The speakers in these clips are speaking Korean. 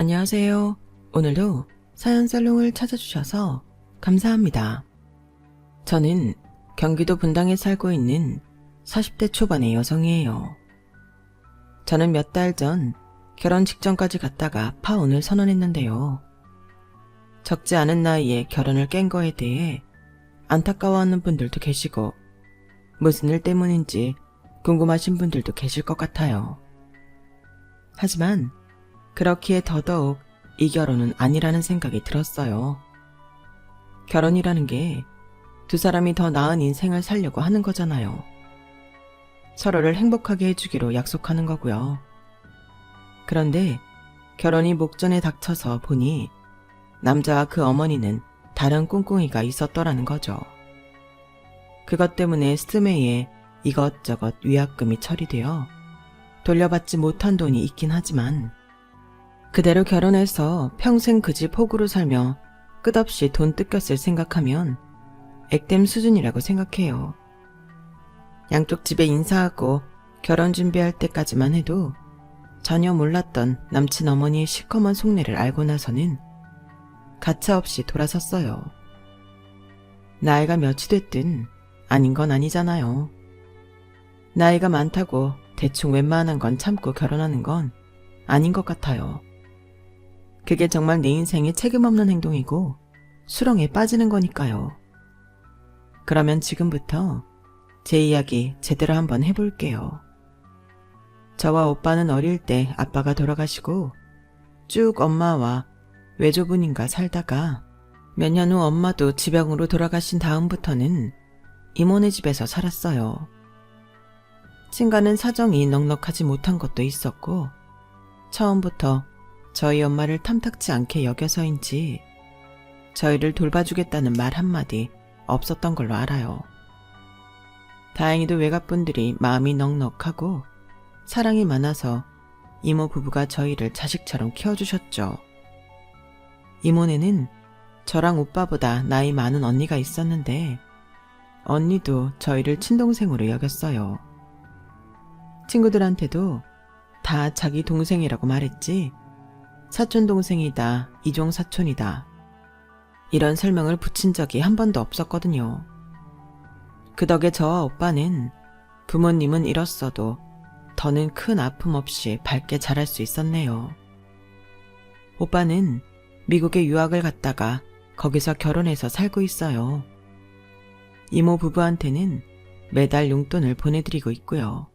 안녕하세요. 오늘도 사연살롱을 찾아주셔서 감사합니다. 저는 경기도 분당에 살고 있는 40대 초반의 여성이에요. 저는 몇 달 전 결혼 직전까지 갔다가 파혼을 선언했는데요. 적지 않은 나이에 결혼을 깬 거에 대해 안타까워하는 분들도 계시고 무슨 일 때문인지 궁금하신 분들도 계실 것 같아요. 하지만 그렇기에 더더욱 이 결혼은 아니라는 생각이 들었어요. 결혼이라는 게 두 사람이 더 나은 인생을 살려고 하는 거잖아요. 서로를 행복하게 해주기로 약속하는 거고요. 그런데 결혼이 목전에 닥쳐서 보니 남자와 그 어머니는 다른 꿍꿍이가 있었더라는 거죠. 그것 때문에 스매에 이것저것 위약금이 처리되어 돌려받지 못한 돈이 있긴 하지만 그대로 결혼해서 평생 그 집 호구로 살며 끝없이 돈 뜯겼을 생각하면 액땜 수준이라고 생각해요. 양쪽 집에 인사하고 결혼 준비할 때까지만 해도 전혀 몰랐던 남친 어머니의 시커먼 속내를 알고 나서는 가차없이 돌아섰어요. 나이가 몇이 됐든 아닌 건 아니잖아요. 나이가 많다고 대충 웬만한 건 참고 결혼하는 건 아닌 것 같아요. 그게 정말 내 인생에 책임 없는 행동이고 수렁에 빠지는 거니까요. 그러면 지금부터 제 이야기 제대로 한번 해볼게요. 저와 오빠는 어릴 때 아빠가 돌아가시고 쭉 엄마와 외조부님과 살다가 몇 년 후 엄마도 지병으로 돌아가신 다음부터는 이모네 집에서 살았어요. 친가는 사정이 넉넉하지 못한 것도 있었고 처음부터 저희 엄마를 탐탁지 않게 여겨서인지 저희를 돌봐주겠다는 말 한마디 없었던 걸로 알아요. 다행히도 외갓분들이 마음이 넉넉하고 사랑이 많아서 이모 부부가 저희를 자식처럼 키워주셨죠. 이모네는 저랑 오빠보다 나이 많은 언니가 있었는데 언니도 저희를 친동생으로 여겼어요. 친구들한테도 다 자기 동생이라고 말했지 사촌동생이다, 이종사촌이다 이런 설명을 붙인 적이 한 번도 없었거든요. 그 덕에 저와 오빠는 부모님은 잃었어도 더는 큰 아픔 없이 밝게 자랄 수 있었네요. 오빠는 미국에 유학을 갔다가 거기서 결혼해서 살고 있어요. 이모 부부한테는 매달 용돈을 보내드리고 있고요.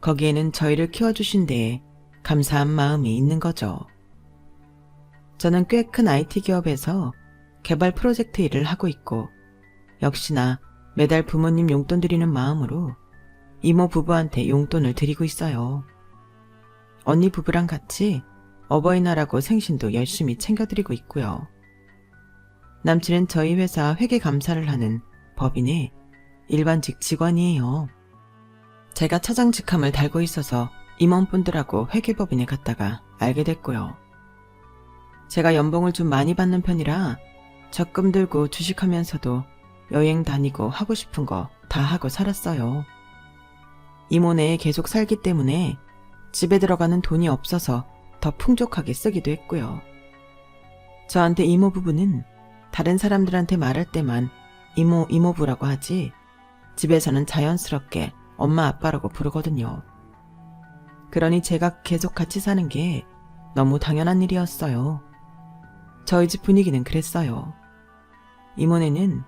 거기에는 저희를 키워주신 데에 감사한 마음이 있는 거죠. 저는 꽤 큰 IT 기업에서 개발 프로젝트 일을 하고 있고 역시나 매달 부모님 용돈 드리는 마음으로 이모 부부한테 용돈을 드리고 있어요. 언니 부부랑 같이 어버이날하고 생신도 열심히 챙겨드리고 있고요. 남친은 저희 회사 회계 감사를 하는 법인의 일반직 직원이에요. 제가 차장 직함을 달고 있어서 임원분들하고 회계법인에 갔다가 알게 됐고요. 제가 연봉을 좀 많이 받는 편이라 적금 들고 주식하면서도 여행 다니고 하고 싶은 거 다 하고 살았어요. 이모네에 계속 살기 때문에 집에 들어가는 돈이 없어서 더 풍족하게 쓰기도 했고요. 저한테 이모 부부는 다른 사람들한테 말할 때만 이모, 이모부라고 하지 집에서는 자연스럽게 엄마, 아빠라고 부르거든요. 그러니 제가 계속 같이 사는 게 너무 당연한 일이었어요. 저희 집 분위기는 그랬어요. 이모네는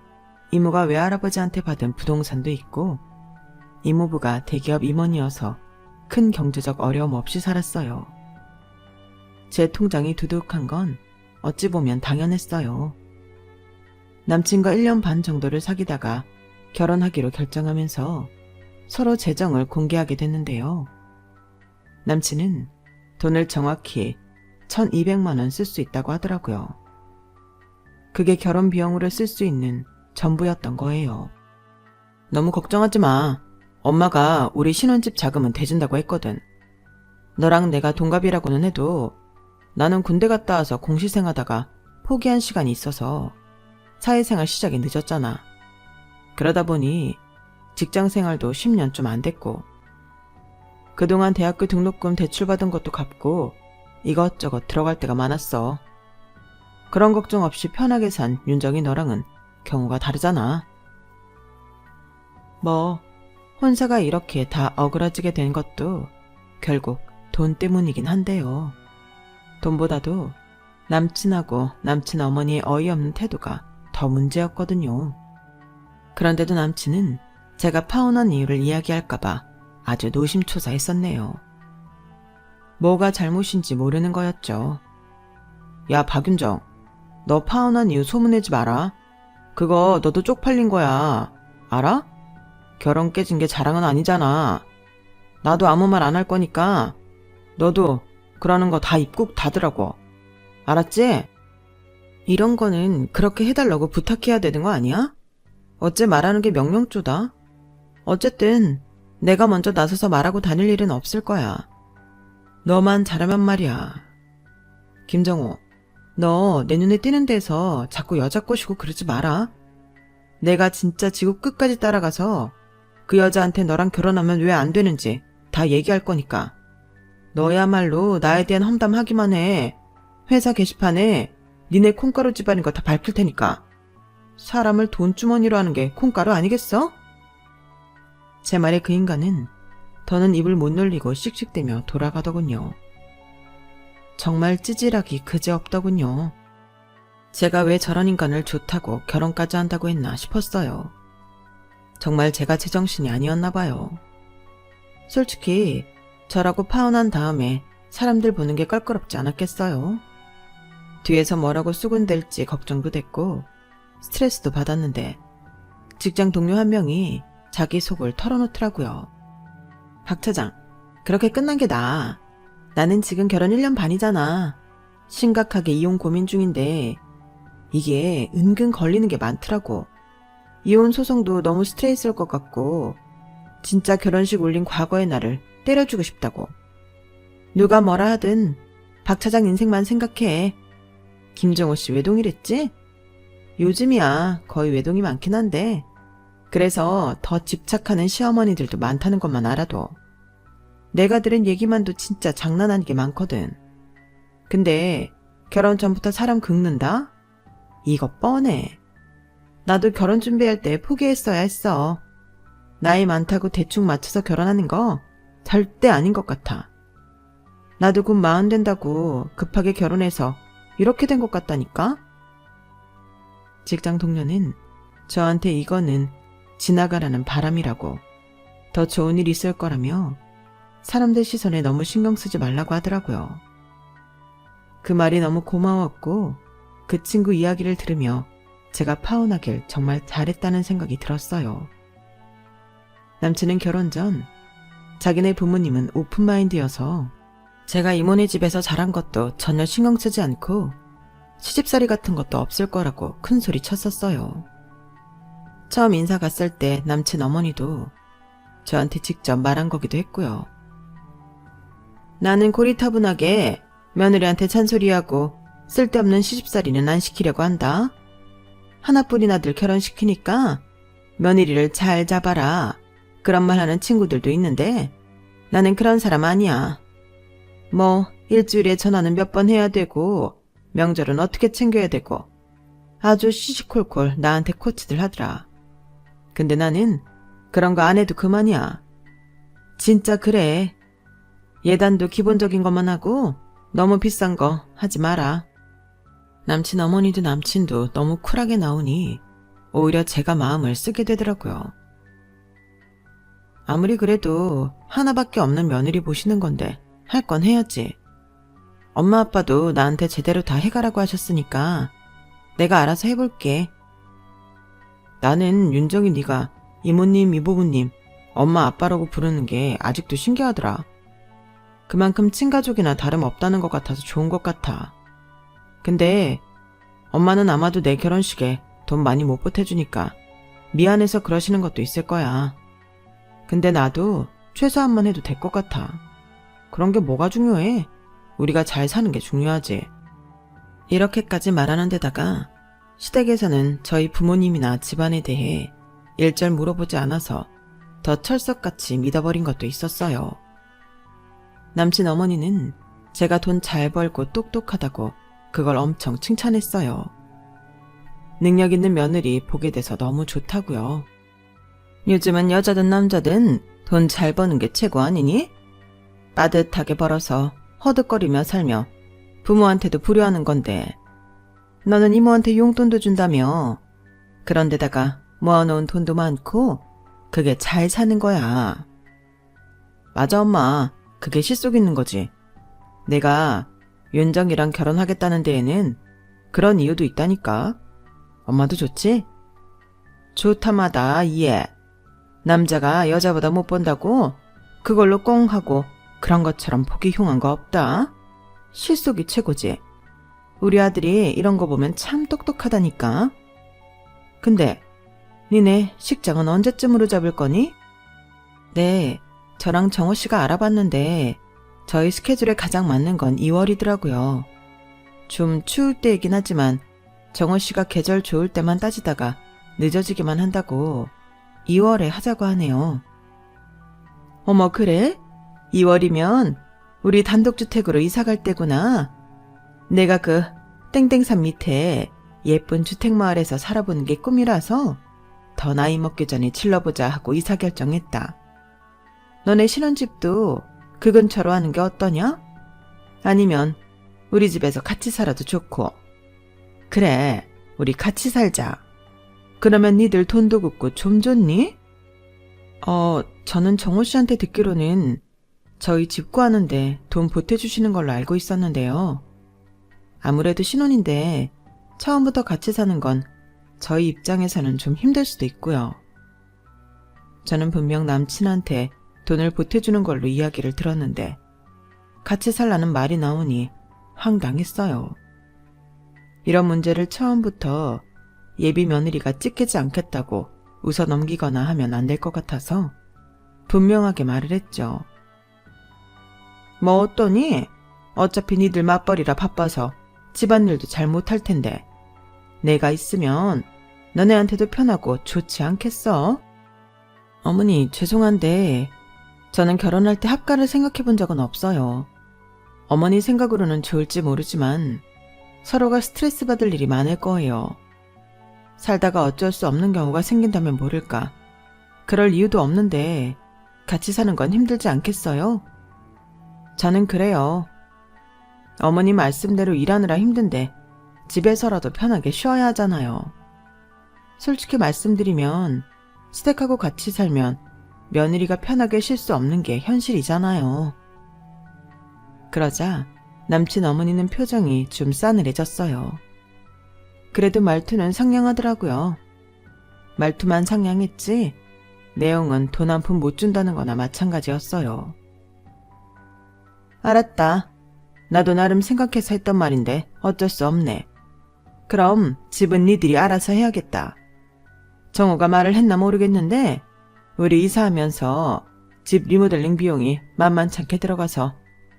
이모가 외할아버지한테 받은 부동산도 있고 이모부가 대기업 임원이어서 큰 경제적 어려움 없이 살았어요. 제 통장이 두둑한 건 어찌 보면 당연했어요. 남친과 1년 반 정도를 사귀다가 결혼하기로 결정하면서 서로 재정을 공개하게 됐는데요. 남친은 돈을 정확히 1,200만 원 쓸 수 있다고 하더라고요. 그게 결혼 비용으로 쓸 수 있는 전부였던 거예요. 너무 걱정하지 마. 엄마가 우리 신혼집 자금은 대준다고 했거든. 너랑 내가 동갑이라고는 해도 나는 군대 갔다 와서 공시생하다가 포기한 시간이 있어서 사회생활 시작이 늦었잖아. 그러다 보니 직장생활도 10년 좀 안 됐고 그동안 대학교 등록금 대출받은 것도 갚고 이것저것 들어갈 때가 많았어. 그런 걱정 없이 편하게 산 윤정이 너랑은 경우가 다르잖아. 뭐 혼사가 이렇게 다 어그러지게 된 것도 결국 돈 때문이긴 한데요. 돈보다도 남친하고 남친 어머니의 어이없는 태도가 더 문제였거든요. 그런데도 남친은 제가 파혼한 이유를 이야기할까봐 아주 노심초사했었네요. 뭐가 잘못인지 모르는 거였죠. 야, 박윤정, 너 파혼한 이유 소문내지 마라. 그거 너도 쪽팔린 거야. 알아? 결혼 깨진 게 자랑은 아니잖아. 나도 아무 말 안 할 거니까 너도 그러는 거 다 입국 닫으라고. 알았지? 이런 거는 그렇게 해달라고 부탁해야 되는 거 아니야? 어째 말하는 게 명령조다. 어쨌든 내가 먼저 나서서 말하고 다닐 일은 없을 거야. 너만 잘하면 말이야. 김정호, 너 내 눈에 띄는 데서 자꾸 여자 꼬시고 그러지 마라. 내가 진짜 지구 끝까지 따라가서 그 여자한테 너랑 결혼하면 왜 안 되는지 다 얘기할 거니까. 너야말로 나에 대한 험담하기만 해. 회사 게시판에 니네 콩가루 집안인 거 다 밝힐 테니까. 사람을 돈주머니로 하는 게 콩가루 아니겠어? 제 말에 그 인간은 더는 입을 못 놀리고 씩씩대며 돌아가더군요. 정말 찌질하기 그지없더군요. 제가 왜 저런 인간을 좋다고 결혼까지 한다고 했나 싶었어요. 정말 제가 제정신이 아니었나 봐요. 솔직히 저라고 파혼한 다음에 사람들 보는 게 껄끄럽지 않았겠어요. 뒤에서 뭐라고 수군댈지 걱정도 됐고 스트레스도 받았는데 직장 동료 한 명이 자기 속을 털어놓더라고요. 박 차장, 그렇게 끝난 게 나아. 나는 지금 결혼 1년 반이잖아. 심각하게 이혼 고민 중인데 이게 은근 걸리는 게 많더라고. 이혼 소송도 너무 스트레스일 것 같고 진짜 결혼식 올린 과거의 나를 때려주고 싶다고. 누가 뭐라 하든 박 차장 인생만 생각해. 김정호 씨 외동이랬지? 요즘이야 거의 외동이 많긴 한데 그래서 더 집착하는 시어머니들도 많다는 것만 알아도 내가 들은 얘기만도 진짜 장난 아니게 많거든. 근데 결혼 전부터 사람 긁는다? 이거 뻔해. 나도 결혼 준비할 때 포기했어야 했어. 나이 많다고 대충 맞춰서 결혼하는 거 절대 아닌 것 같아. 나도 곧 40 된다고 급하게 결혼해서 이렇게 된 것 같다니까? 직장 동료는 저한테 이거는 지나가라는 바람이라고 더 좋은 일 있을 거라며 사람들 시선에 너무 신경 쓰지 말라고 하더라고요. 그 말이 너무 고마웠고 그 친구 이야기를 들으며 제가 파혼하길 정말 잘했다는 생각이 들었어요. 남친은 결혼 전 자기네 부모님은 오픈마인드여서 제가 이모네 집에서 자란 것도 전혀 신경 쓰지 않고 시집살이 같은 것도 없을 거라고 큰 소리 쳤었어요. 처음 인사 갔을 때 남친 어머니도 저한테 직접 말한 거기도 했고요. 나는 고리타분하게 며느리한테 잔소리하고 쓸데없는 시집살이는 안 시키려고 한다. 하나뿐인 아들 결혼시키니까 며느리를 잘 잡아라. 그런 말 하는 친구들도 있는데 나는 그런 사람 아니야. 뭐 일주일에 전화는 몇 번 해야 되고 명절은 어떻게 챙겨야 되고 아주 시시콜콜 나한테 코치들 하더라. 근데 나는 그런 거 안 해도 그만이야. 진짜 그래. 예단도 기본적인 것만 하고 너무 비싼 거 하지 마라. 남친 어머니도 남친도 너무 쿨하게 나오니 오히려 제가 마음을 쓰게 되더라고요. 아무리 그래도 하나밖에 없는 며느리 보시는 건데 할 건 해야지. 엄마 아빠도 나한테 제대로 다 해가라고 하셨으니까 내가 알아서 해볼게. 나는 윤정이 네가 이모님, 이보부님, 엄마 아빠라고 부르는 게 아직도 신기하더라. 그만큼 친가족이나 다름없다는 것 같아서 좋은 것 같아. 근데 엄마는 아마도 내 결혼식에 돈 많이 못 보태주니까 미안해서 그러시는 것도 있을 거야. 근데 나도 최소한만 해도 될 것 같아. 그런 게 뭐가 중요해? 우리가 잘 사는 게 중요하지. 이렇게까지 말하는 데다가 시댁에서는 저희 부모님이나 집안에 대해 일절 물어보지 않아서 더 철석같이 믿어버린 것도 있었어요. 남친 어머니는 제가 돈 잘 벌고 똑똑하다고 그걸 엄청 칭찬했어요. 능력 있는 며느리 보게 돼서 너무 좋다고요. 요즘은 여자든 남자든 돈 잘 버는 게 최고 아니니? 빠듯하게 벌어서 허득거리며 살며 부모한테도 불효하는 건데 너는 이모한테 용돈도 준다며. 그런데다가 모아놓은 돈도 많고 그게 잘 사는 거야. 맞아 엄마. 그게 실속 있는 거지. 내가 윤정이랑 결혼하겠다는 데에는 그런 이유도 있다니까. 엄마도 좋지? 좋다마다 이해. 남자가 여자보다 못 번다고 그걸로 꽁 하고 그런 것처럼 보기 흉한 거 없다. 실속이 최고지. 우리 아들이 이런 거 보면 참 똑똑하다니까. 근데 니네 식장은 언제쯤으로 잡을 거니? 네, 저랑 정호 씨가 알아봤는데 저희 스케줄에 가장 맞는 건 2월이더라고요. 좀 추울 때이긴 하지만 정호 씨가 계절 좋을 때만 따지다가 늦어지기만 한다고 2월에 하자고 하네요. 어머 그래? 2월이면 우리 단독주택으로 이사갈 때구나. 내가 그 땡땡산 밑에 예쁜 주택마을에서 살아보는 게 꿈이라서 더 나이 먹기 전에 질러보자 하고 이사 결정했다. 너네 신혼집도 그 근처로 하는 게 어떠냐? 아니면 우리 집에서 같이 살아도 좋고. 그래, 우리 같이 살자. 그러면 니들 돈도 굽고 좀 좋니? 저는 정호 씨한테 듣기로는 저희 집 구하는데 돈 보태주시는 걸로 알고 있었는데요. 아무래도 신혼인데 처음부터 같이 사는 건 저희 입장에서는 좀 힘들 수도 있고요. 저는 분명 남친한테 돈을 보태주는 걸로 이야기를 들었는데 같이 살라는 말이 나오니 황당했어요. 이런 문제를 처음부터 예비 며느리가 찍히지 않겠다고 웃어 넘기거나 하면 안 될 것 같아서 분명하게 말을 했죠. 뭐 어떠니? 어차피 니들 맞벌이라 바빠서 집안일도 잘 못할 텐데 내가 있으면 너네한테도 편하고 좋지 않겠어? 어머니 죄송한데 저는 결혼할 때 합가를 생각해 본 적은 없어요. 어머니 생각으로는 좋을지 모르지만 서로가 스트레스 받을 일이 많을 거예요. 살다가 어쩔 수 없는 경우가 생긴다면 모를까. 그럴 이유도 없는데 같이 사는 건 힘들지 않겠어요? 저는 그래요. 어머니 말씀대로 일하느라 힘든데 집에서라도 편하게 쉬어야 하잖아요. 솔직히 말씀드리면 시댁하고 같이 살면 며느리가 편하게 쉴 수 없는 게 현실이잖아요. 그러자 남친 어머니는 표정이 좀 싸늘해졌어요. 그래도 말투는 상냥하더라고요. 말투만 상냥했지 내용은 돈 한 푼 못 준다는 거나 마찬가지였어요. 알았다. 나도 나름 생각해서 했던 말인데 어쩔 수 없네. 그럼 집은 니들이 알아서 해야겠다. 정호가 말을 했나 모르겠는데 우리 이사하면서 집 리모델링 비용이 만만찮게 들어가서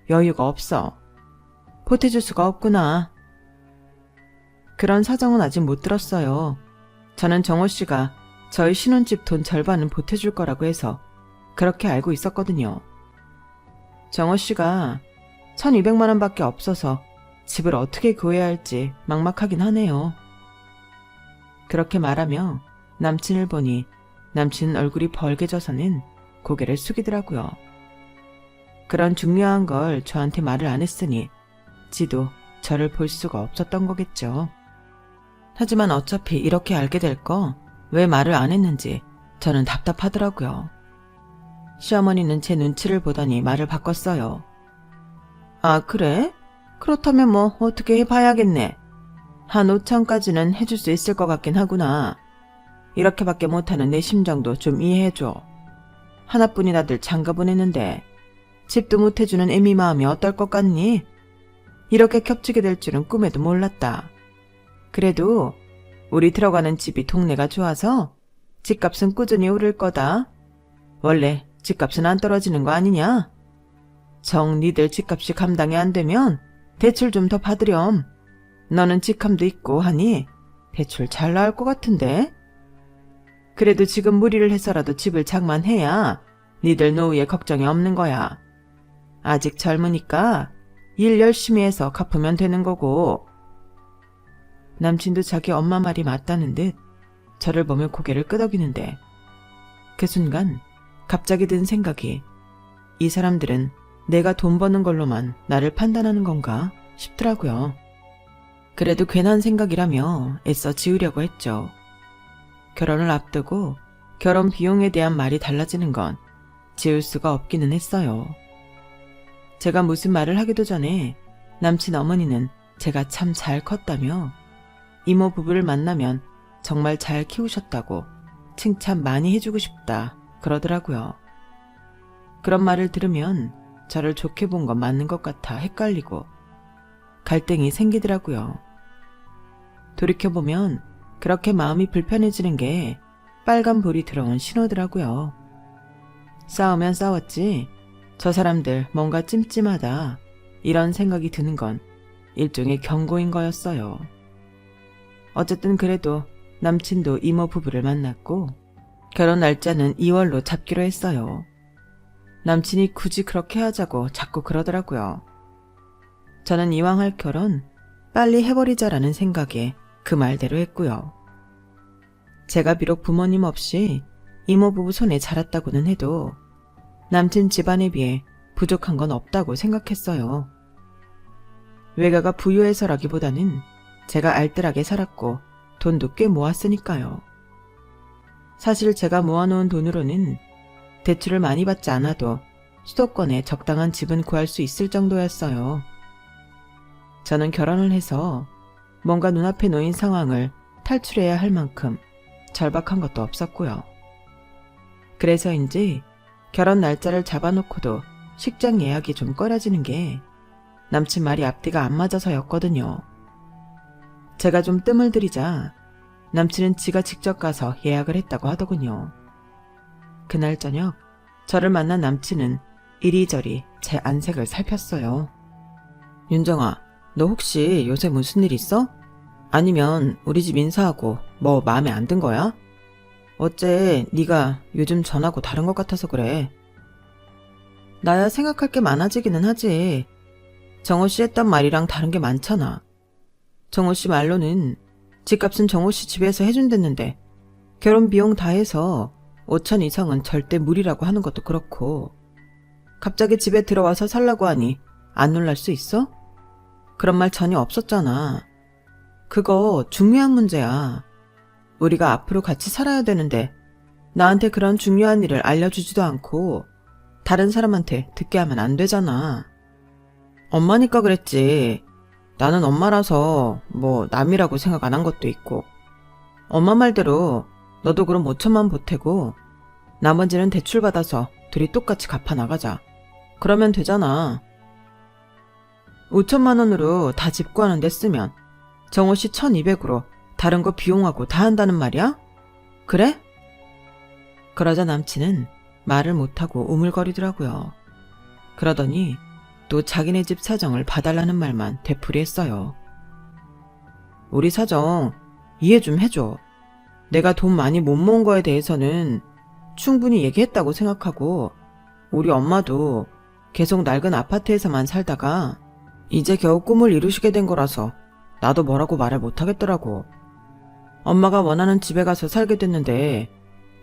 여유가 없어. 보태줄 수가 없구나. 그런 사정은 아직 못 들었어요. 저는 정호 씨가 저희 신혼집 돈 절반은 보태줄 거라고 해서 그렇게 알고 있었거든요. 정호 씨가 1200만 원밖에 없어서 집을 어떻게 구해야 할지 막막하긴 하네요. 그렇게 말하며 남친을 보니 남친 얼굴이 벌개져서는 고개를 숙이더라고요. 그런 중요한 걸 저한테 말을 안 했으니 지도 저를 볼 수가 없었던 거겠죠. 하지만 어차피 이렇게 알게 될 거 왜 말을 안 했는지 저는 답답하더라고요. 시어머니는 제 눈치를 보더니 말을 바꿨어요. 아 그래? 그렇다면 뭐 어떻게 해봐야겠네. 한 5천까지는 해줄 수 있을 것 같긴 하구나. 이렇게밖에 못하는 내 심정도 좀 이해해줘. 하나뿐인 아들 장가 보냈는데 집도 못 해주는 애미 마음이 어떨 것 같니? 이렇게 겹치게 될 줄은 꿈에도 몰랐다. 그래도 우리 들어가는 집이 동네가 좋아서 집값은 꾸준히 오를 거다. 원래 집값은 안 떨어지는 거 아니냐? 정 니들 집값이 감당이 안 되면 대출 좀 더 받으렴. 너는 직함도 있고 하니 대출 잘 나올 것 같은데? 그래도 지금 무리를 해서라도 집을 장만해야 니들 노후에 걱정이 없는 거야. 아직 젊으니까 일 열심히 해서 갚으면 되는 거고. 남친도 자기 엄마 말이 맞다는 듯 저를 보며 고개를 끄덕이는데 그 순간 갑자기 든 생각이 이 사람들은 내가 돈 버는 걸로만 나를 판단하는 건가 싶더라고요. 그래도 괜한 생각이라며 애써 지우려고 했죠. 결혼을 앞두고 결혼 비용에 대한 말이 달라지는 건 지울 수가 없기는 했어요. 제가 무슨 말을 하기도 전에 남친 어머니는 제가 참 잘 컸다며 이모 부부를 만나면 정말 잘 키우셨다고 칭찬 많이 해주고 싶다 그러더라고요. 그런 말을 들으면 저를 좋게 본 건 맞는 것 같아 헷갈리고 갈등이 생기더라고요. 돌이켜보면 그렇게 마음이 불편해지는 게 빨간불이 들어온 신호더라고요. 싸우면 싸웠지 저 사람들 뭔가 찜찜하다 이런 생각이 드는 건 일종의 경고인 거였어요. 어쨌든 그래도 남친도 이모 부부를 만났고 결혼 날짜는 2월로 잡기로 했어요. 남친이 굳이 그렇게 하자고 자꾸 그러더라고요. 저는 이왕 할 결혼 빨리 해버리자라는 생각에 그 말대로 했고요. 제가 비록 부모님 없이 이모 부부 손에 자랐다고는 해도 남친 집안에 비해 부족한 건 없다고 생각했어요. 외가가 부유해서라기보다는 제가 알뜰하게 살았고 돈도 꽤 모았으니까요. 사실 제가 모아놓은 돈으로는 대출을 많이 받지 않아도 수도권에 적당한 집은 구할 수 있을 정도였어요. 저는 결혼을 해서 뭔가 눈앞에 놓인 상황을 탈출해야 할 만큼 절박한 것도 없었고요. 그래서인지 결혼 날짜를 잡아놓고도 식장 예약이 좀 꺼려지는 게 남친 말이 앞뒤가 안 맞아서였거든요. 제가 좀 뜸을 들이자 남친은 지가 직접 가서 예약을 했다고 하더군요. 그날 저녁 저를 만난 남친은 이리저리 제 안색을 살폈어요. 윤정아, 너 혹시 요새 무슨 일 있어? 아니면 우리 집 인사하고 뭐 마음에 안 든 거야? 어째 네가 요즘 전하고 다른 것 같아서 그래. 나야 생각할 게 많아지기는 하지. 정호씨 했던 말이랑 다른 게 많잖아. 정호씨 말로는 집값은 정호씨 집에서 해준댔는데 결혼 비용 다 해서 5천 이상은 절대 무리라고 하는 것도 그렇고 갑자기 집에 들어와서 살라고 하니 안 놀랄 수 있어? 그런 말 전혀 없었잖아. 그거 중요한 문제야. 우리가 앞으로 같이 살아야 되는데 나한테 그런 중요한 일을 알려주지도 않고 다른 사람한테 듣게 하면 안 되잖아. 엄마니까 그랬지. 나는 엄마라서 뭐 남이라고 생각 안 한 것도 있고. 엄마 말대로 너도 그럼 5천만 보태고 나머지는 대출받아서 둘이 똑같이 갚아 나가자. 그러면 되잖아. 5천만 원으로 다 집 구하는 데 쓰면 정호씨 1200으로 다른 거 비용하고 다 한다는 말이야? 그래? 그러자 남친은 말을 못하고 우물거리더라고요. 그러더니 또 자기네 집 사정을 봐달라는 말만 되풀이했어요. 우리 사정 이해 좀 해줘. 내가 돈 많이 못 모은 거에 대해서는 충분히 얘기했다고 생각하고 우리 엄마도 계속 낡은 아파트에서만 살다가 이제 겨우 꿈을 이루시게 된 거라서 나도 뭐라고 말을 못하겠더라고. 엄마가 원하는 집에 가서 살게 됐는데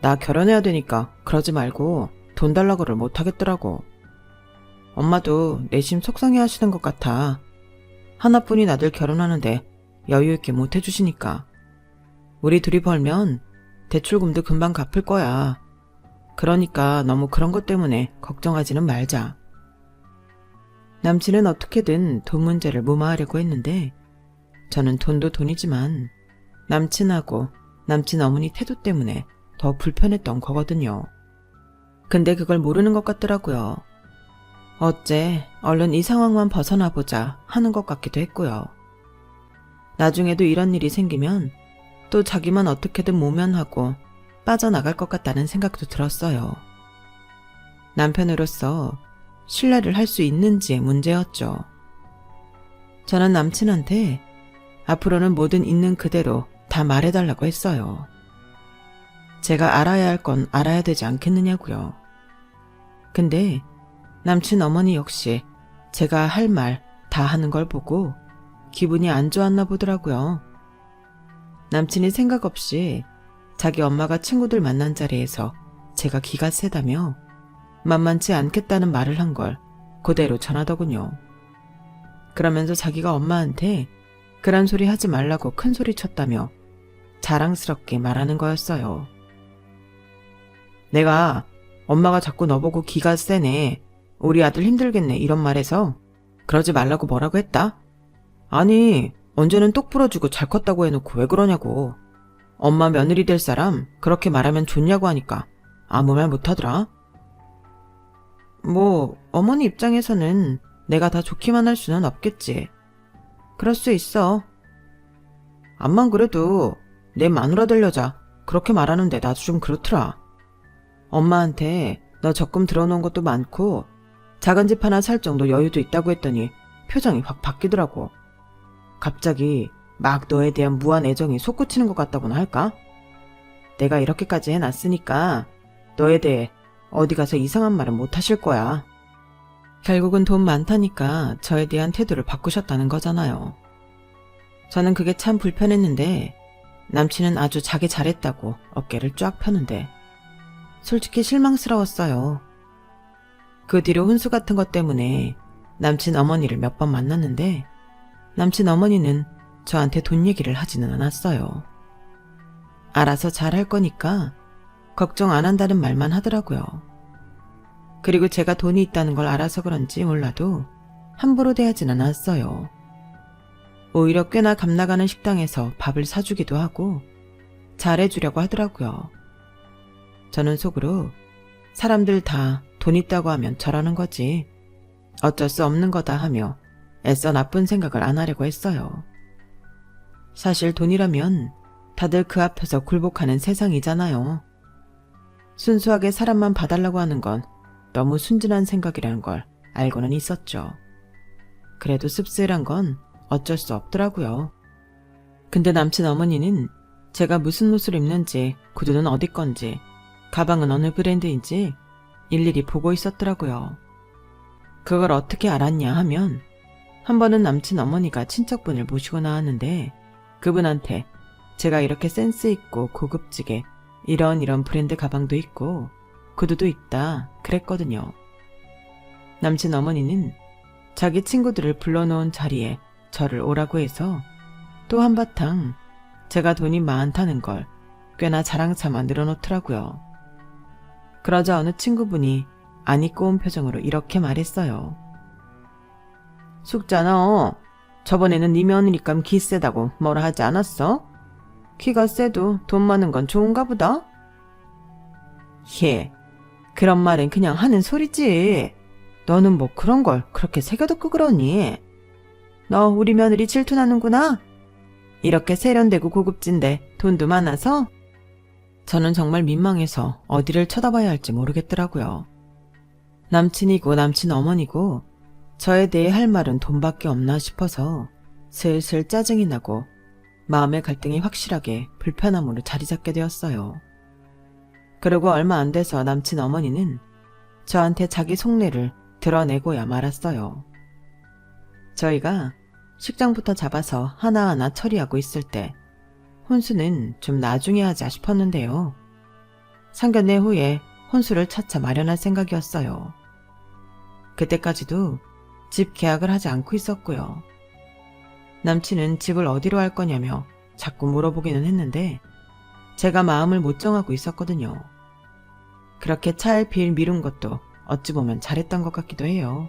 나 결혼해야 되니까 그러지 말고 돈 달라고를 못하겠더라고. 엄마도 내심 속상해 하시는 것 같아. 하나뿐인 아들 결혼하는데 여유 있게 못 해주시니까. 우리 둘이 벌면 대출금도 금방 갚을 거야. 그러니까 너무 그런 것 때문에 걱정하지는 말자. 남친은 어떻게든 돈 문제를 무마하려고 했는데 저는 돈도 돈이지만 남친하고 남친 어머니 태도 때문에 더 불편했던 거거든요. 근데 그걸 모르는 것 같더라고요. 어째 얼른 이 상황만 벗어나보자 하는 것 같기도 했고요. 나중에도 이런 일이 생기면 또 자기만 어떻게든 모면하고 빠져나갈 것 같다는 생각도 들었어요. 남편으로서 신뢰를 할 수 있는지의 문제였죠. 저는 남친한테 앞으로는 뭐든 있는 그대로 다 말해달라고 했어요. 제가 알아야 할 건 알아야 되지 않겠느냐고요. 근데 남친 어머니 역시 제가 할 말 다 하는 걸 보고 기분이 안 좋았나 보더라고요. 남친이 생각 없이 자기 엄마가 친구들 만난 자리에서 제가 기가 세다며 만만치 않겠다는 말을 한 걸 그대로 전하더군요. 그러면서 자기가 엄마한테 그런 소리 하지 말라고 큰 소리 쳤다며 자랑스럽게 말하는 거였어요. 내가 엄마가 자꾸 너보고 기가 세네, 우리 아들 힘들겠네 이런 말해서 그러지 말라고 뭐라고 했다? 아니, 언제는 똑 부러지고 잘 컸다고 해놓고 왜 그러냐고. 엄마 며느리 될 사람 그렇게 말하면 좋냐고 하니까 아무 말 못하더라. 뭐 어머니 입장에서는 내가 다 좋기만 할 수는 없겠지. 그럴 수 있어. 암만 그래도 내 마누라 될 여자 그렇게 말하는데 나도 좀 그렇더라. 엄마한테 너 적금 들어놓은 것도 많고 작은 집 하나 살 정도 여유도 있다고 했더니 표정이 확 바뀌더라고. 갑자기 막 너에 대한 무한 애정이 솟구치는 것 같다고나 할까? 내가 이렇게까지 해놨으니까 너에 대해 어디 가서 이상한 말은 못 하실 거야. 결국은 돈 많다니까 저에 대한 태도를 바꾸셨다는 거잖아요. 저는 그게 참 불편했는데 남친은 아주 자기 잘했다고 어깨를 쫙 펴는데 솔직히 실망스러웠어요. 그 뒤로 훈수 같은 것 때문에 남친 어머니를 몇 번 만났는데 남친 어머니는 저한테 돈 얘기를 하지는 않았어요. 알아서 잘할 거니까 걱정 안 한다는 말만 하더라고요. 그리고 제가 돈이 있다는 걸 알아서 그런지 몰라도 함부로 대하진 않았어요. 오히려 꽤나 값나가는 식당에서 밥을 사주기도 하고 잘해주려고 하더라고요. 저는 속으로 사람들 다 돈 있다고 하면 저러는 거지, 어쩔 수 없는 거다 하며 애써 나쁜 생각을 안 하려고 했어요. 사실 돈이라면 다들 그 앞에서 굴복하는 세상이잖아요. 순수하게 사람만 봐달라고 하는 건 너무 순진한 생각이라는 걸 알고는 있었죠. 그래도 씁쓸한 건 어쩔 수 없더라고요. 근데 남친 어머니는 제가 무슨 옷을 입는지, 구두는 어디 건지, 가방은 어느 브랜드인지 일일이 보고 있었더라고요. 그걸 어떻게 알았냐 하면 한 번은 남친 어머니가 친척분을 모시고 나왔는데 그분한테 제가 이렇게 센스 있고 고급지게 이런 브랜드 가방도 있고 구두도 있다 그랬거든요. 남친 어머니는 자기 친구들을 불러놓은 자리에 저를 오라고 해서 또 한바탕 제가 돈이 많다는 걸 꽤나 자랑삼아 늘어놓더라고요. 그러자 어느 친구분이 안 입고 온 표정으로 이렇게 말했어요. 숙자너, 저번에는 네 며느리감 기 세다고 뭐라 하지 않았어? 키가 세도 돈 많은 건 좋은가 보다? 예, 그런 말은 그냥 하는 소리지. 너는 뭐 그런 걸 그렇게 새겨듣고 그러니? 너 우리 며느리 질투나는구나? 이렇게 세련되고 고급진데 돈도 많아서? 저는 정말 민망해서 어디를 쳐다봐야 할지 모르겠더라고요. 남친이고 남친 어머니고 저에 대해 할 말은 돈밖에 없나 싶어서 슬슬 짜증이 나고 마음의 갈등이 확실하게 불편함으로 자리 잡게 되었어요. 그리고 얼마 안 돼서 남친 어머니는 저한테 자기 속내를 드러내고야 말았어요. 저희가 식장부터 잡아서 하나하나 처리하고 있을 때 혼수는 좀 나중에 하자 싶었는데요. 상견례 후에 혼수를 차차 마련할 생각이었어요. 그때까지도 집 계약을 하지 않고 있었고요. 남친은 집을 어디로 할 거냐며 자꾸 물어보기는 했는데 제가 마음을 못 정하고 있었거든요. 그렇게 차일피일 미룬 것도 어찌 보면 잘했던 것 같기도 해요.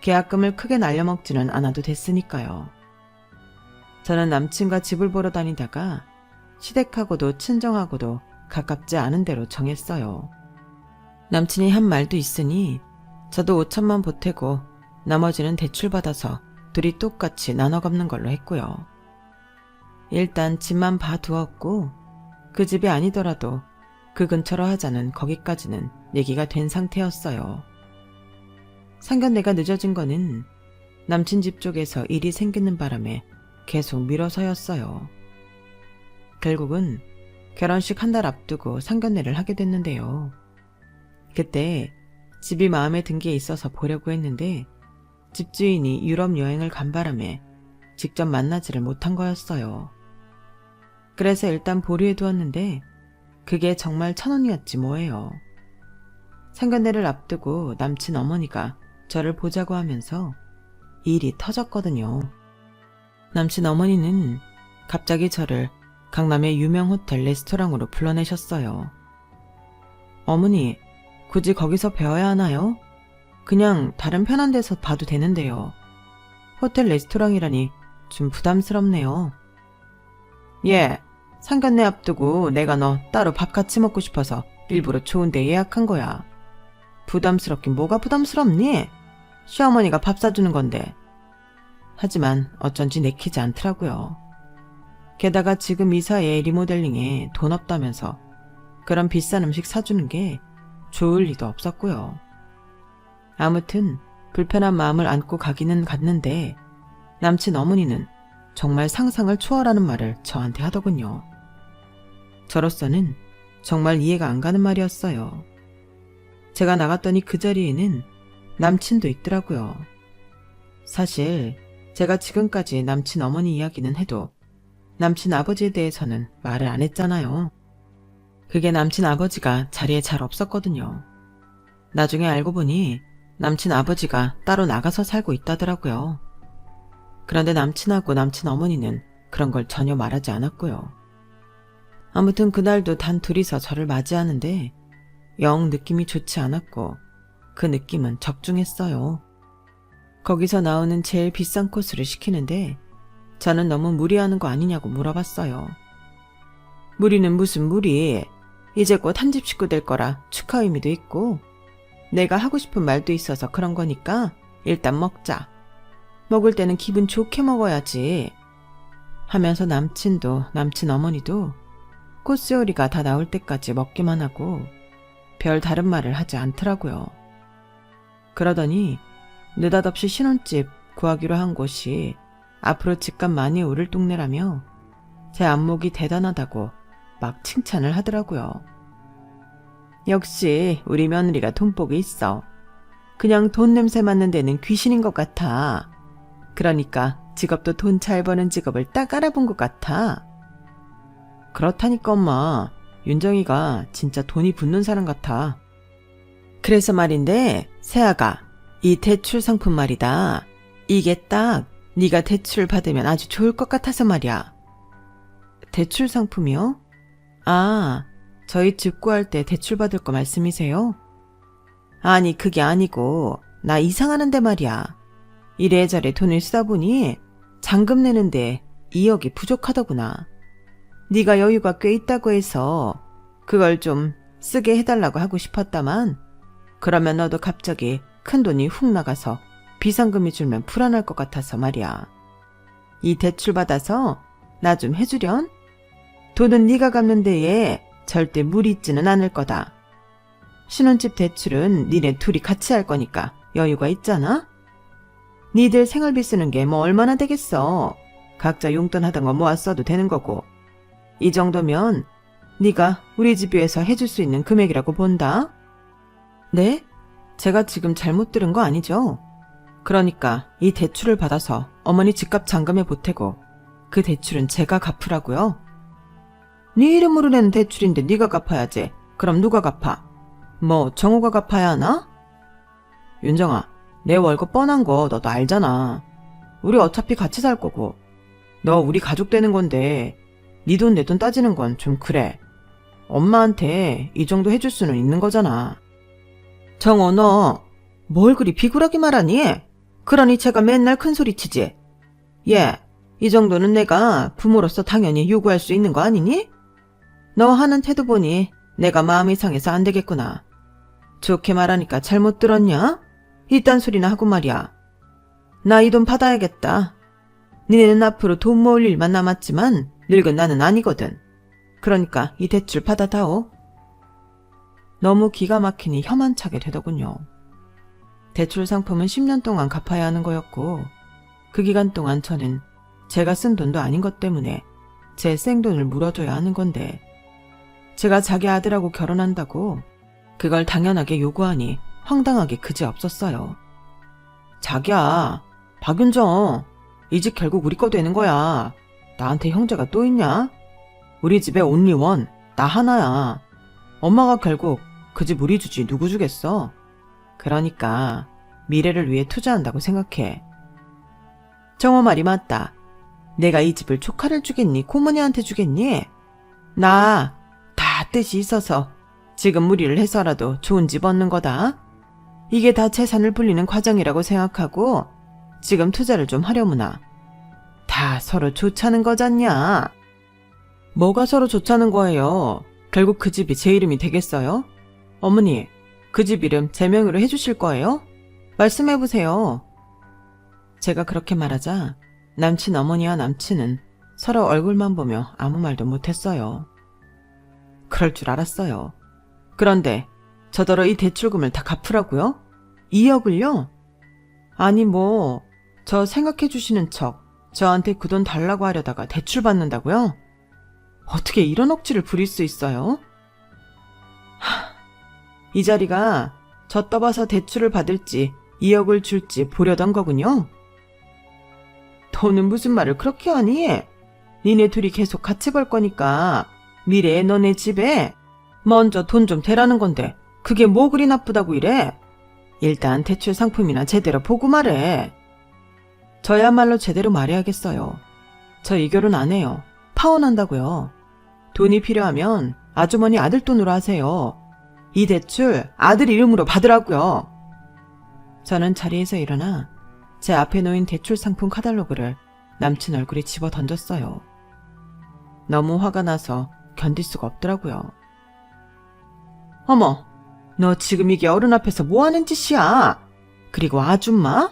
계약금을 크게 날려먹지는 않아도 됐으니까요. 저는 남친과 집을 보러 다니다가 시댁하고도 친정하고도 가깝지 않은 데로 정했어요. 남친이 한 말도 있으니 저도 5천만 보태고 나머지는 대출받아서 둘이 똑같이 나눠 갚는 걸로 했고요. 일단 집만 봐두었고 그 집이 아니더라도 그 근처로 하자는 거기까지는 얘기가 된 상태였어요. 상견례가 늦어진 거는 남친 집 쪽에서 일이 생기는 바람에 계속 미뤄서였어요. 결국은 결혼식 한 달 앞두고 상견례를 하게 됐는데요. 그때 집이 마음에 든 게 있어서 보려고 했는데 집주인이 유럽 여행을 간 바람에 직접 만나지를 못한 거였어요. 그래서 일단 보류해 두었는데 그게 정말 1,000원이었지 뭐예요. 상견례를 앞두고 남친 어머니가 저를 보자고 하면서 일이 터졌거든요. 남친 어머니는 갑자기 저를 강남의 유명 호텔 레스토랑으로 불러내셨어요. 어머니, 굳이 거기서 배워야 하나요? 그냥 다른 편한 데서 봐도 되는데요. 호텔 레스토랑이라니 좀 부담스럽네요. 예, 상견례 앞두고 내가 너 따로 밥 같이 먹고 싶어서 일부러 좋은 데 예약한 거야. 부담스럽긴 뭐가 부담스럽니? 시어머니가 밥 사주는 건데. 하지만 어쩐지 내키지 않더라고요. 게다가 지금 이사에 리모델링에 돈 없다면서 그런 비싼 음식 사주는 게 좋을 리도 없었고요. 아무튼 불편한 마음을 안고 가기는 갔는데 남친 어머니는 정말 상상을 초월하는 말을 저한테 하더군요. 저로서는 정말 이해가 안 가는 말이었어요. 제가 나갔더니 그 자리에는 남친도 있더라고요. 사실 제가 지금까지 남친 어머니 이야기는 해도 남친 아버지에 대해서는 말을 안 했잖아요. 그게 남친 아버지가 자리에 잘 없었거든요. 나중에 알고 보니 남친 아버지가 따로 나가서 살고 있다더라고요. 그런데 남친하고 남친 어머니는 그런 걸 전혀 말하지 않았고요. 아무튼 그날도 단 둘이서 저를 맞이하는데 영 느낌이 좋지 않았고 그 느낌은 적중했어요. 거기서 나오는 제일 비싼 코스를 시키는데 저는 너무 무리하는 거 아니냐고 물어봤어요. 무리는 무슨 무리? 이제 곧 한 집 식구 될 거라 축하 의미도 있고 내가 하고 싶은 말도 있어서 그런 거니까 일단 먹자. 먹을 때는 기분 좋게 먹어야지. 하면서 남친도 남친 어머니도 코스 요리가 다 나올 때까지 먹기만 하고 별 다른 말을 하지 않더라고요. 그러더니 느닷없이 신혼집 구하기로 한 곳이 앞으로 집값 많이 오를 동네라며 제 안목이 대단하다고 막 칭찬을 하더라고요. 역시 우리 며느리가 돈복이 있어. 그냥 돈 냄새 맡는 데는 귀신인 것 같아. 그러니까 직업도 돈 잘 버는 직업을 딱 알아본 것 같아. 그렇다니까 엄마. 윤정이가 진짜 돈이 붙는 사람 같아. 그래서 말인데 세아가 이 대출 상품 말이다. 이게 딱 네가 대출 받으면 아주 좋을 것 같아서 말이야. 대출 상품이요? 아, 저희 집 구할 때 대출 받을 거 말씀이세요? 아니 그게 아니고 나 이상하는데 말이야. 이래저래 돈을 쓰다 보니 잔금 내는데 2억이 부족하더구나. 네가 여유가 꽤 있다고 해서 그걸 좀 쓰게 해달라고 하고 싶었다만 그러면 너도 갑자기 큰 돈이 훅 나가서 비상금이 줄면 불안할 것 같아서 말이야. 이 대출 받아서 나 좀 해주련? 돈은 네가 갚는 데에 절대 무리 있지는 않을 거다. 신혼집 대출은 니네 둘이 같이 할 거니까 여유가 있잖아? 니들 생활비 쓰는 게 뭐 얼마나 되겠어. 각자 용돈 하던 거 모아 써도 되는 거고. 이 정도면 네가 우리 집 위해서 해줄 수 있는 금액이라고 본다. 네? 제가 지금 잘못 들은 거 아니죠? 그러니까 이 대출을 받아서 어머니 집값 잔금에 보태고 그 대출은 제가 갚으라고요? 네 이름으로 낸 대출인데 네가 갚아야지. 그럼 누가 갚아? 뭐 정호가 갚아야 하나? 윤정아, 내 월급 뻔한 거 너도 알잖아. 우리 어차피 같이 살 거고 너 우리 가족 되는 건데 네 돈 내 돈 따지는 건 좀 그래. 엄마한테 이 정도 해줄 수는 있는 거잖아. 정호 너 뭘 그리 비굴하게 말하니? 그러니 제가 맨날 큰소리치지. 예, 이 정도는 내가 부모로서 당연히 요구할 수 있는 거 아니니? 너 하는 태도 보니 내가 마음이 상해서 안 되겠구나. 좋게 말하니까 잘못 들었냐? 이딴 소리나 하고 말이야. 나 이 돈 받아야겠다. 니네는 앞으로 돈 모을 일만 남았지만 늙은 나는 아니거든. 그러니까 이 대출 받아다오. 너무 기가 막히니 혀만 차게 되더군요. 대출 상품은 10년 동안 갚아야 하는 거였고 그 기간 동안 저는 제가 쓴 돈도 아닌 것 때문에 제 생돈을 물어줘야 하는 건데 제가 자기 아들하고 결혼한다고 그걸 당연하게 요구하니 황당하게 그지없었어요. 자기야, 박윤정, 이 집 결국 우리 거 되는 거야. 나한테 형제가 또 있냐? 우리 집에 온리 원, 나 하나야. 엄마가 결국 그 집 우리 주지 누구 주겠어? 그러니까 미래를 위해 투자한다고 생각해. 정호 말이 맞다. 내가 이 집을 조카를 주겠니? 고모니한테 주겠니? 나 다 뜻이 있어서 지금 무리를 해서라도 좋은 집 얻는 거다. 이게 다 재산을 불리는 과정이라고 생각하고 지금 투자를 좀 하려무나. 다 서로 좋자는 거잖냐. 뭐가 서로 좋자는 거예요? 결국 그 집이 제 이름이 되겠어요? 어머니, 그 집 이름 제 명의로 해주실 거예요? 말씀해보세요. 제가 그렇게 말하자 남친 어머니와 남친은 서로 얼굴만 보며 아무 말도 못했어요. 그럴 줄 알았어요. 그런데 저더러 이 대출금을 다 갚으라고요? 2억을요? 아니 뭐 저 생각해 주시는 척 저한테 그 돈 달라고 하려다가 대출 받는다고요? 어떻게 이런 억지를 부릴 수 있어요? 이 자리가 저 떠봐서 대출을 받을지 2억을 줄지 보려던 거군요. 너는 무슨 말을 그렇게 하니? 니네 둘이 계속 같이 벌 거니까 미래에 너네 집에 먼저 돈 좀 대라는 건데 그게 뭐 그리 나쁘다고 이래? 일단 대출 상품이나 제대로 보고 말해. 저야말로 제대로 말해야겠어요. 저 이 결혼 안 해요. 파혼한다고요. 돈이 필요하면 아주머니 아들 돈으로 하세요. 이 대출 아들 이름으로 받으라고요. 저는 자리에서 일어나 제 앞에 놓인 대출 상품 카탈로그를 남친 얼굴에 집어 던졌어요. 너무 화가 나서 견딜 수가 없더라고요. 어머, 너 지금 이게 어른 앞에서 뭐 하는 짓이야? 그리고 아줌마?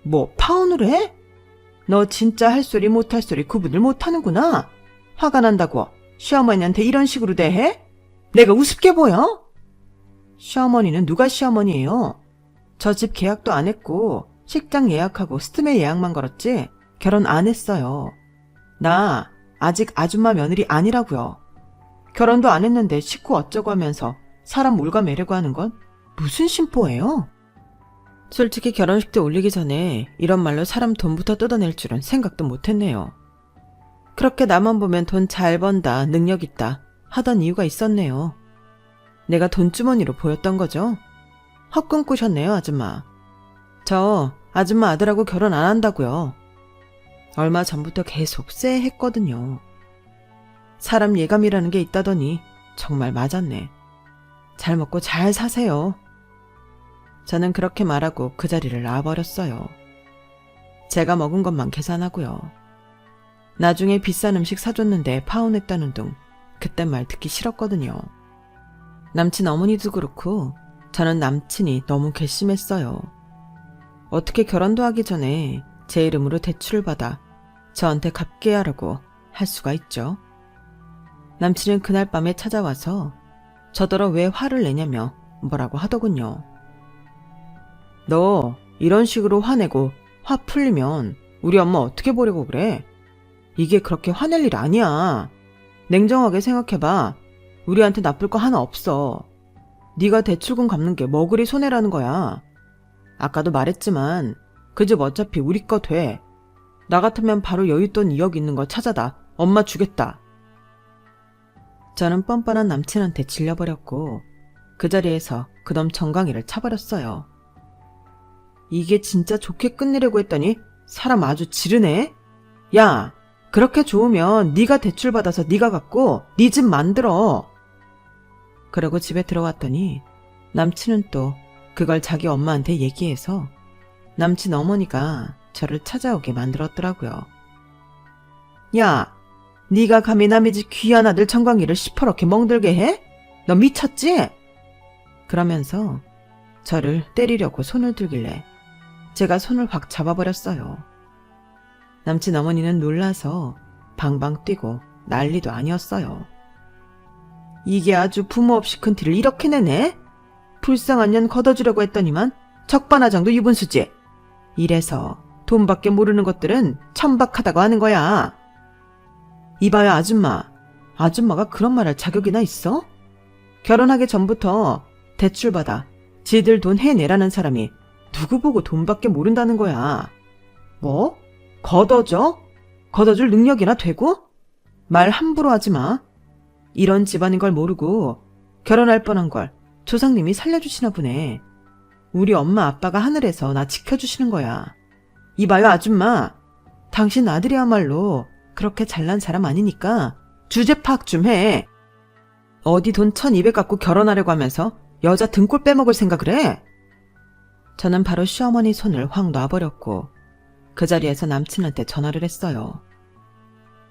뭐 파혼을 해? 너 진짜 할 소리 못 할 소리 구분을 못하는구나. 화가 난다고 시어머니한테 이런 식으로 대해? 내가 우습게 보여? 시어머니는 누가 시어머니예요? 저 집 계약도 안 했고 식장 예약하고 스드메 예약만 걸었지 결혼 안 했어요. 나 아직 아줌마 며느리 아니라고요. 결혼도 안 했는데 식구 어쩌고 하면서 사람 몰가매려고 하는 건 무슨 심보예요? 솔직히 결혼식 때 올리기 전에 이런 말로 사람 돈부터 뜯어낼 줄은 생각도 못했네요. 그렇게 나만 보면 돈 잘 번다, 능력 있다 하던 이유가 있었네요. 내가 돈주머니로 보였던 거죠. 헛꿈 꾸셨네요, 아줌마. 저 아줌마 아들하고 결혼 안 한다고요. 얼마 전부터 계속 쎄했거든요. 사람 예감이라는 게 있다더니 정말 맞았네. 잘 먹고 잘 사세요. 저는 그렇게 말하고 그 자리를 놔버렸어요. 제가 먹은 것만 계산하고요. 나중에 비싼 음식 사줬는데 파혼했다는 둥 그딴 말 듣기 싫었거든요. 남친 어머니도 그렇고 저는 남친이 너무 괘씸했어요. 어떻게 결혼도 하기 전에 제 이름으로 대출을 받아 저한테 갚게 하라고 할 수가 있죠. 남친은 그날 밤에 찾아와서 저더러 왜 화를 내냐며 뭐라고 하더군요. 너 이런 식으로 화내고 화 풀리면 우리 엄마 어떻게 보려고 그래? 이게 그렇게 화낼 일 아니야. 냉정하게 생각해봐. 우리한테 나쁠 거 하나 없어. 네가 대출금 갚는 게 뭐 그리 손해라는 거야. 아까도 말했지만 그 집 어차피 우리 거 돼. 나 같으면 바로 여윳돈 2억 있는 거 찾아다 엄마 주겠다. 저는 뻔뻔한 남친한테 질려버렸고 그 자리에서 그놈 정강이를 차버렸어요. 이게 진짜 좋게 끝내려고 했더니 사람 아주 지르네. 야, 그렇게 좋으면 네가 대출 받아서 네가 갚고 네 집 만들어. 그러고 집에 들어왔더니 남친은 또 그걸 자기 엄마한테 얘기해서 남친 어머니가 저를 찾아오게 만들었더라고요. 야, 네가 감히 남의 집 귀한 아들 정광이를 시퍼렇게 멍들게 해? 너 미쳤지? 그러면서 저를 때리려고 손을 들길래 제가 손을 확 잡아버렸어요. 남친 어머니는 놀라서 방방 뛰고 난리도 아니었어요. 이게 아주 부모 없이 큰 티를 이렇게 내네? 불쌍한 년 걷어주려고 했더니만 적반하장도 유분수지. 이래서 돈밖에 모르는 것들은 천박하다고 하는 거야. 이봐요 아줌마. 아줌마가 그런 말 할 자격이나 있어? 결혼하기 전부터 대출받아 지들 돈 해내라는 사람이 누구 보고 돈밖에 모른다는 거야. 뭐? 걷어줘? 걷어줄 능력이나 되고? 말 함부로 하지 마. 이런 집안인 걸 모르고 결혼할 뻔한 걸 조상님이 살려주시나 보네. 우리 엄마 아빠가 하늘에서 나 지켜주시는 거야. 이봐요 아줌마. 당신 아들이야말로 그렇게 잘난 사람 아니니까 주제 파악 좀 해. 어디 돈 1200 갖고 결혼하려고 하면서 여자 등골 빼먹을 생각을 해? 저는 바로 시어머니 손을 확 놔버렸고 그 자리에서 남친한테 전화를 했어요.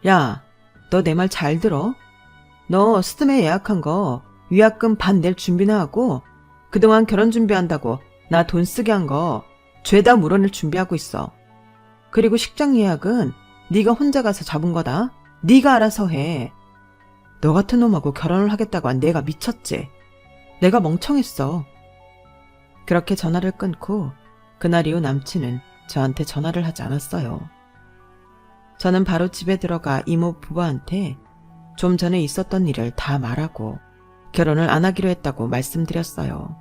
야, 너 내 말 잘 들어? 너 스드메 예약한 거 위약금 반 낼 준비나 하고 그동안 결혼 준비한다고 나 돈 쓰게 한 거 죄다 물어낼 준비하고 있어. 그리고 식장 예약은 네가 혼자 가서 잡은 거다. 네가 알아서 해. 너 같은 놈하고 결혼을 하겠다고 한 내가 미쳤지. 내가 멍청했어. 그렇게 전화를 끊고 그날 이후 남친은 저한테 전화를 하지 않았어요. 저는 바로 집에 들어가 이모 부부한테 좀 전에 있었던 일을 다 말하고 결혼을 안 하기로 했다고 말씀드렸어요.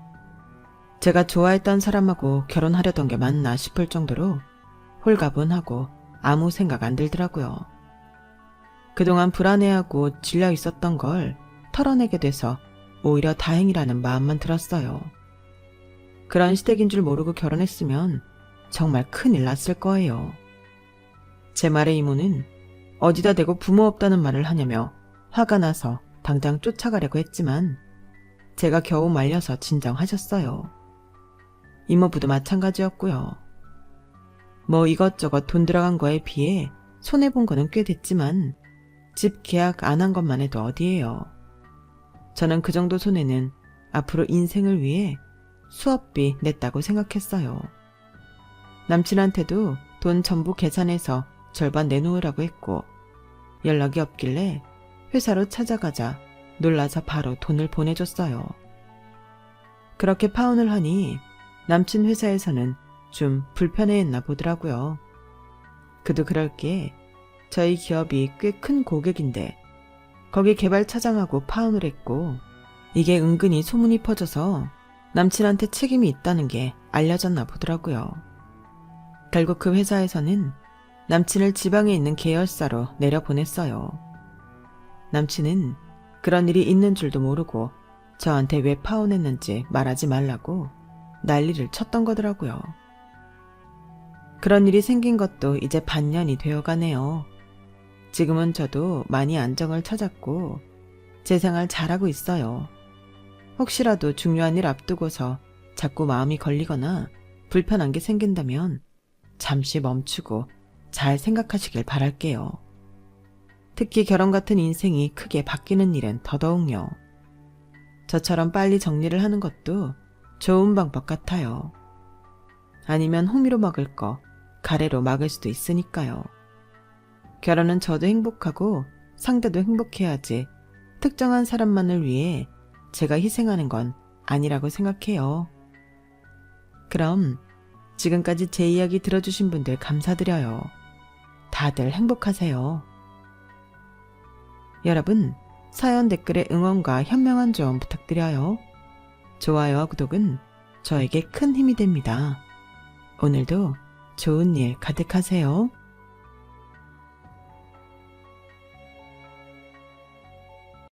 제가 좋아했던 사람하고 결혼하려던 게 맞나 싶을 정도로 홀가분하고 아무 생각 안 들더라고요. 그동안 불안해하고 질려 있었던 걸 털어내게 돼서 오히려 다행이라는 마음만 들었어요. 그런 시댁인 줄 모르고 결혼했으면 정말 큰일 났을 거예요. 제 말에 이모는 어디다 대고 부모 없다는 말을 하냐며 화가 나서 당장 쫓아가려고 했지만 제가 겨우 말려서 진정하셨어요. 이모부도 마찬가지였고요. 뭐 이것저것 돈 들어간 거에 비해 손해본 거는 꽤 됐지만 집 계약 안 한 것만 해도 어디예요. 저는 그 정도 손해는 앞으로 인생을 위해 수업비 냈다고 생각했어요. 남친한테도 돈 전부 계산해서 절반 내놓으라고 했고 연락이 없길래 회사로 찾아가자 놀라서 바로 돈을 보내줬어요. 그렇게 파혼을 하니 남친 회사에서는 좀 불편해했나 보더라고요. 그도 그럴게 저희 기업이 꽤 큰 고객인데 거기 개발 차장하고 파혼을 했고 이게 은근히 소문이 퍼져서 남친한테 책임이 있다는 게 알려졌나 보더라고요. 결국 그 회사에서는 남친을 지방에 있는 계열사로 내려보냈어요. 남친은 그런 일이 있는 줄도 모르고 저한테 왜 파혼했는지 말하지 말라고 난리를 쳤던 거더라고요. 그런 일이 생긴 것도 이제 반년이 되어가네요. 지금은 저도 많이 안정을 찾았고 제 생활 잘하고 있어요. 혹시라도 중요한 일 앞두고서 자꾸 마음이 걸리거나 불편한 게 생긴다면 잠시 멈추고 잘 생각하시길 바랄게요. 특히 결혼 같은 인생이 크게 바뀌는 일은 더더욱요. 저처럼 빨리 정리를 하는 것도 좋은 방법 같아요. 아니면 호미로 막을 거 가래로 막을 수도 있으니까요. 결혼은 저도 행복하고 상대도 행복해야지 특정한 사람만을 위해 제가 희생하는 건 아니라고 생각해요. 그럼 지금까지 제 이야기 들어주신 분들 감사드려요. 다들 행복하세요. 여러분, 사연 댓글에 응원과 현명한 조언 부탁드려요. 좋아요와 구독은 저에게 큰 힘이 됩니다. 오늘도 좋은 일 가득하세요.